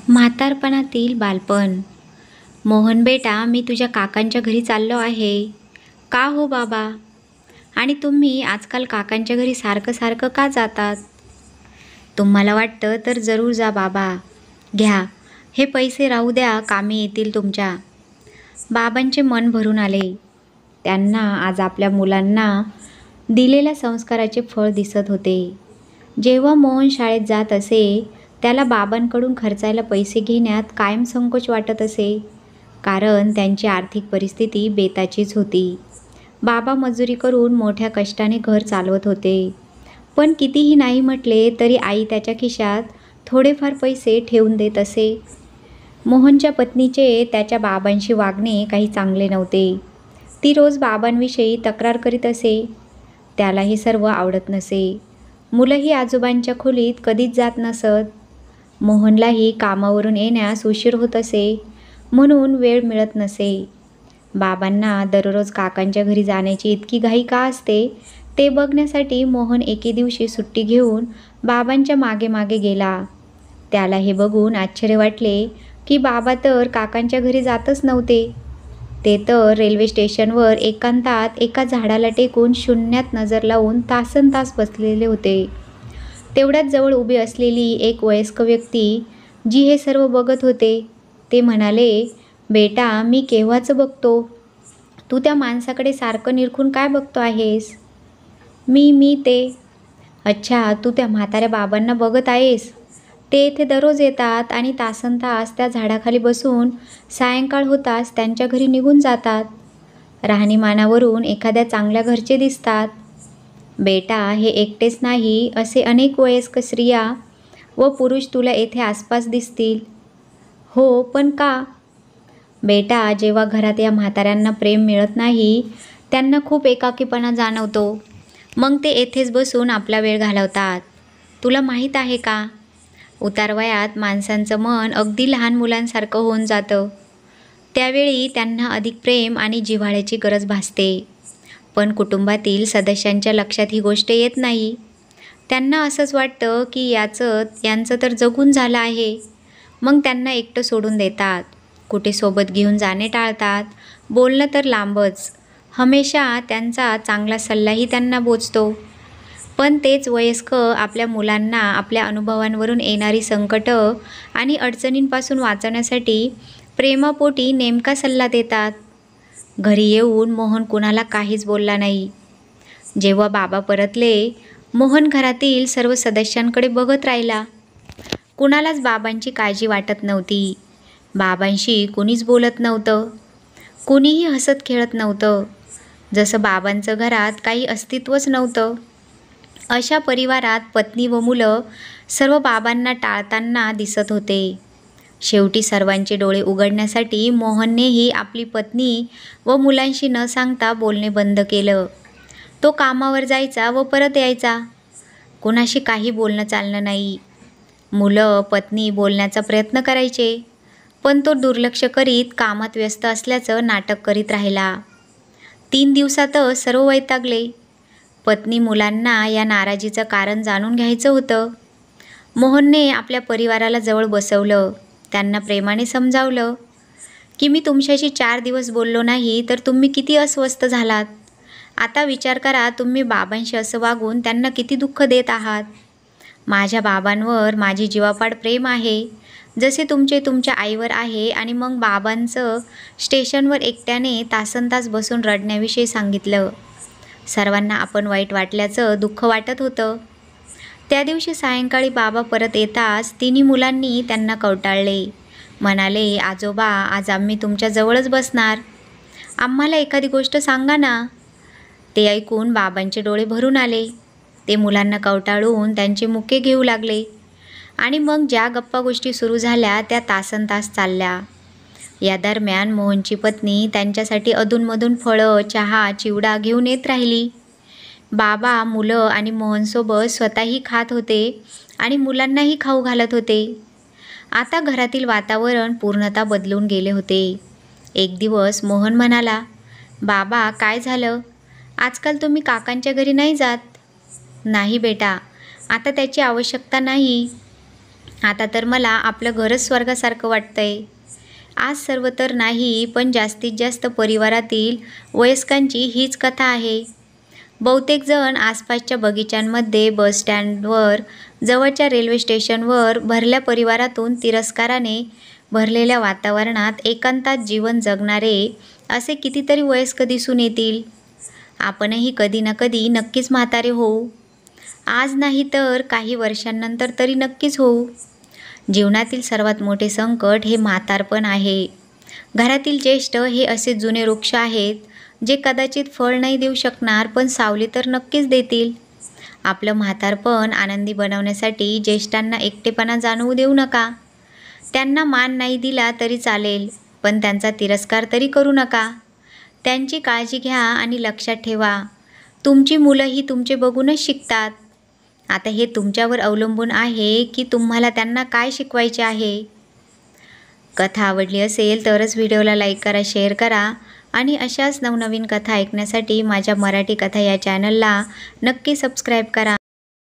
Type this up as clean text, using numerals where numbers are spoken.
म्हातारपणातील बालपण. मोहन बेटा, मी तुझ्या काकांच्या घरी चाललो आहे. का हो बाबा? आणि तुम्ही आजकाल काकांच्या घरी सारखं सारखं का जातात? तुम्हाला वाटतं तर जरूर जा बाबा. घ्या, हे पैसे राहू द्या, कामी येतील तुमच्या. बाबांचे मन भरून आले. त्यांना आज आपल्या मुलांना दिलेल्या संस्काराचे फळ दिसत होते. जेव्हा मोहन शाळेत जात असे, त्याला बाबांकडून खर्चायला पैसे घेण्यात कायम संकोच वाटत असे, कारण त्यांची आर्थिक परिस्थिती बेताचीच होती. बाबा मजुरी करून मोठ्या कष्टाने घर चालवत होते, पण कितीही नाही म्हटले तरी आई त्याच्या खिशात थोडेफार पैसे ठेवून देत असे. मोहनच्या पत्नीचे त्याच्या बाबांशी वागणे काही चांगले नव्हते. ती रोज बाबांविषयी तक्रार करीत असे. त्याला हे सर्व आवडत नसे. मुलंही आजोबांच्या खोलीत कधीच जात नसत. मोहनलाही कामावरून येण्यास उशीर होत असे, म्हणून वेळ मिळत नसे. बाबांना दररोज काकांच्या घरी जाण्याची इतकी घाई का असते, ते बघण्यासाठी मोहन एके दिवशी सुट्टी घेऊन बाबांच्या मागे मागे गेला. त्याला हे बघून आश्चर्य वाटले की बाबा तर काकांच्या घरी जातच नव्हते. ते तर रेल्वे स्टेशनवर एकांतात एका झाडाला टेकून शून्यात नजर लावून तासनतास बसलेले होते. तेवढ्याच जवळ उभी असलेली एक वयस्क व्यक्ती, जी हे सर्व बघत होते, ते म्हणाले, बेटा, मी केव्हाच बघतो. तू त्या माणसाकडे सारखं निरखून काय बघतो आहेस? मी ते. अच्छा, तू त्या म्हाताऱ्या बाबांना बघत आहेस. ते इथे दररोज येतात आणि तासनतास त्या झाडाखाली बसून सायंकाळ होताच त्यांच्या घरी निघून जातात. राहणीमानावरून एखाद्या चांगल्या घरचे दिसतात. बेटा, हे एकटेच नाही, असे अनेक वयस्क स्त्रिया व पुरुष तुला येथे आसपास दिसतील. हो, पण का? बेटा, जेव्हा घरात या म्हाताऱ्यांना प्रेम मिळत नाही, त्यांना खूप एकाकीपणा जाणवतो. मग ते येथेच बसून आपला वेळ घालवतात. तुला माहीत आहे का, उतारवयात माणसांचं मन अगदी लहान मुलांसारखं होऊन जातं. त्यावेळी त्यांना अधिक प्रेम आणि जिव्हाळ्याची गरज भासते. पण कुटुंबातील सदस्यांच्या लक्षात ही गोष्ट येत नाही. त्यांना असंच वाटतं की यांचं तर जगून झालं आहे. मग त्यांना एकटं सोडून देतात. कुठे सोबत घेऊन जाणे टाळतात. बोलणं तर लांबच. हमेशा त्यांचा चांगला सल्लाही त्यांना बोचतो. पण तेच वयस्क आपल्या मुलांना आपल्या अनुभवांवरून येणारी संकटं आणि अडचणींपासून वाचवण्यासाठी प्रेमापोटी नेमका सल्ला देतात. घरी येऊन मोहन कुणाला काहीच बोलला नाही. जेव्हा बाबा परतले, मोहन घरातील सर्व सदस्यांकडे बघत राहिला. कुणालाच बाबांची काळजी वाटत नव्हती. बाबांशी कुणीच बोलत नव्हतं. कुणीही हसत खेळत नव्हतं. जसं बाबांचं घरात काही अस्तित्वच नव्हतं. अशा परिवारात पत्नी व मुलं सर्व बाबांना टाळताना दिसत होते. शेवटी सर्वांचे डोळे उघडण्यासाठी मोहननेही आपली पत्नी व मुलांशी न सांगता बोलणे बंद केलं. तो कामावर जायचा व परत यायचा. कुणाशी काही बोलणं चाललं नाही. मुलं, पत्नी बोलण्याचा प्रयत्न करायचे, पण तो दुर्लक्ष करीत कामात व्यस्त असल्याचं नाटक करीत राहिला. 3 दिवसातच सर्व वैतागले. पत्नी मुलांना या नाराजीचं कारण जाणून घ्यायचं होतं. मोहनने आपल्या परिवाराला जवळ बसवलं. त्यांना प्रेमाने समजावलं की मी तुमच्याशी 4 दिवस बोललो नाही तर तुम्ही किती अस्वस्थ झालात. आता विचार करा, तुम्ही बाबांशी असं वागून त्यांना किती दुःख देत आहात. माझ्या बाबांवर माझी जीवापाड प्रेम आहे, जसे तुमचे तुमच्या आईवर आहे. आणि मग बाबांचं स्टेशनवर एकट्याने तासनतास बसून रडण्याविषयी सांगितलं. सर्वांना आपण वाईट वाटल्याचं दुःख वाटत होतं. त्या दिवशी सायंकाळी बाबा परत येताच तिन्ही मुलांनी त्यांना कवटाळले. म्हणाले, आजोबा, आज आम्ही तुमच्या जवळच बसणार. आम्हाला एखादी गोष्ट सांगा ना. ते ऐकून बाबांचे डोळे भरून आले. ते मुलांना कवटाळून त्यांचे मुके घेऊ लागले. आणि मग ज्या गप्पा गोष्टी सुरू झाल्या त्या तासनतास चालल्या. या दरम्यान मोहनची पत्नी त्यांच्यासाठी अधूनमधून फळं, चहा, चिवडा घेऊन येत राहिली. बाबा, मुलं आणि मोहनसोबत स्वतःही खात होते आणि मुलांनाही खाऊ घालत होते. आता घरातील वातावरण पूर्णतः बदलून गेले होते. एक दिवस मोहन म्हणाला, बाबा, काय झालं? आजकाल तुम्ही काकांच्या घरी नाही जात? नाही बेटा, आता त्याची आवश्यकता नाही. आता तर मला आपलं घरच स्वर्गासारखं वाटतंय. आज सर्व तर नाही, पण जास्तीत जास्त परिवारातील वयस्कांची हीच कथा आहे. बहुतेक जण आसपासच्या बगीच्यांमध्ये, बस स्टँडवर, जवळच्या रेल्वे स्टेशनवर भरल्या परिवारातून तिरस्काराने भरलेल्या वातावरणात एकांतात जीवन जगणारे असे कितीतरी वयस्क दिसून येतील. आपणही कधी ना कधी नक्कीच म्हातारे होऊ. आज नाही तर काही वर्षांनंतर तरी नक्कीच होऊ. जीवनातील सर्वात मोठे संकट हे म्हातारपण आहे. घरातील ज्येष्ठ हे असे जुने वृक्ष आहेत जे कदाचित फळ नाही देऊ शकणार, पण सावली तर नक्कीच देतील. आपलं म्हातारपण आनंदी बनवण्यासाठी ज्येष्ठांना एकटेपणा जाणवू देऊ नका. त्यांना मान नाही दिला तरी चालेल, पण त्यांचा तिरस्कार तरी करू नका. त्यांची काळजी घ्या आणि लक्षात ठेवा, तुमची मुलंही तुमचे बघूनच शिकतात. आता हे तुमच्यावर अवलंबून आहे की तुम्हाला त्यांना काय शिकवायचे आहे. कथा आवडली असेल तरच व्हिडिओला लाईक करा, शेअर करा आणि अशाच नवनवीन कथा ऐकण्यासाठी माझ्या मराठी कथा या चॅनलला नक्की सबस्क्राईब करा.